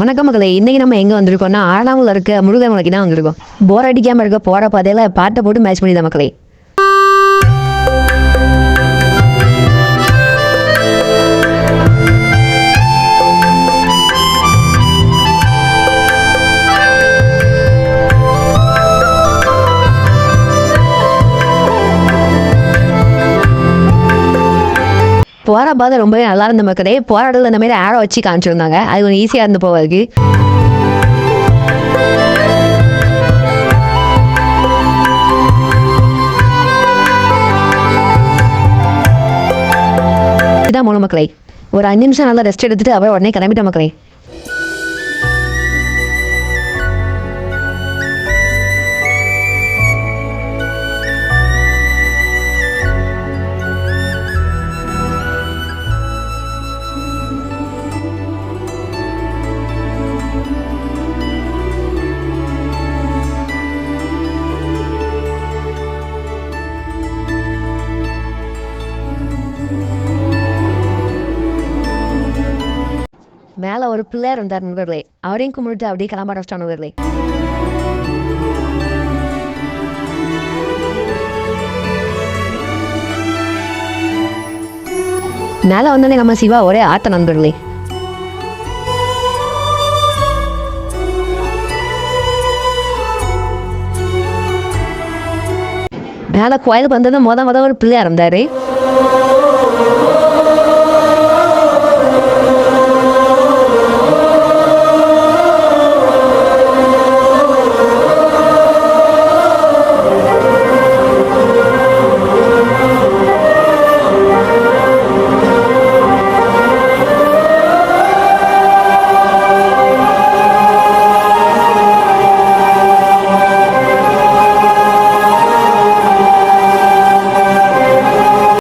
வணக்கம் மகளே, இன்னைக்கு நம்ம எங்க வந்திருக்கோம்னா ஆறாமூல இருக்க முருகன் மலைக்கு தான் வந்திருக்கோம். போர் அடிக்காம இருக்க போற பாதையில பாட்டை போட்டு மேட்ச் பண்ணிதான் மக்களே. போற பாதை ரொம்பவே நல்லா இருந்த மக்களே. போற இடத்துல இந்த மாதிரி ஆரோ வச்சு காமிச்சிருந்தாங்க. அது கொஞ்சம் ஈஸியா இருந்து போவதுக்கு. இதான் மூணு மக்களே. ஒரு 5 நிமிஷம் நல்லா ரெஸ்ட் எடுத்துட்டு அப்புறம் உடனே கிளம்பிட்ட மக்களே. மேல ஒரு பிள்ளையார் இருந்தார் நண்பர்களே. அவரையும் கும்பிட்டு அப்படியே கிளம்ப ஆரம்பிச்சிட்டான் நண்பர்களே. மேல வந்தோடனே நம்ம சிவா ஒரே ஆத்த நண்பர்களே. மேல கோயிலுக்கு வந்தது முத ஒரு பிள்ளையார் இருந்தாரு.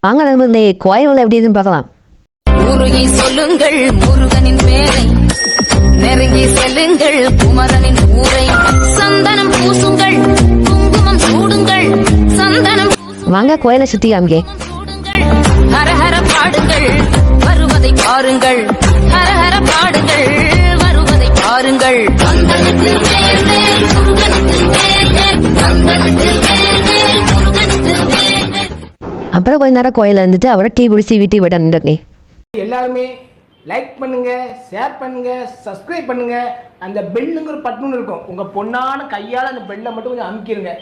வாங்க நண்பர்களே, கோயில் எப்படி இருக்குன்னு பார்க்கலாம். உருகி சொல்லுங்கள் முருகனின் பேரை, நெருங்கி செல்லுங்கள் குமரனின் ஊரை, சந்தனம் பூசுங்கள் குங்குமம் சூடுங்கள், சந்தனம் வாங்க கோயிலை சுத்தி காமிக்க. ஹரஹர பாடுங்கள் வருவதை பாருங்கள், ஹரஹர பாடுங்கள் வருவதை பாருங்கள். அப்புறம் கொஞ்ச நேரம் கோயில இருந்துட்டு அவரை டீ குடிச்சு வீட்டுக்கு போயிட்டு வந்துருக்கே. எல்லாருமே லைக் பண்ணுங்க, ஷேர் பண்ணுங்க, சப்ஸ்கிரைப் பண்ணுங்க. அந்த பெல்லுங்கிற பட்டன் இருக்கும், உங்க பொண்ணான கையால் அந்த பெல்லை மட்டும் கொஞ்சம் அமுக்கிடுங்க.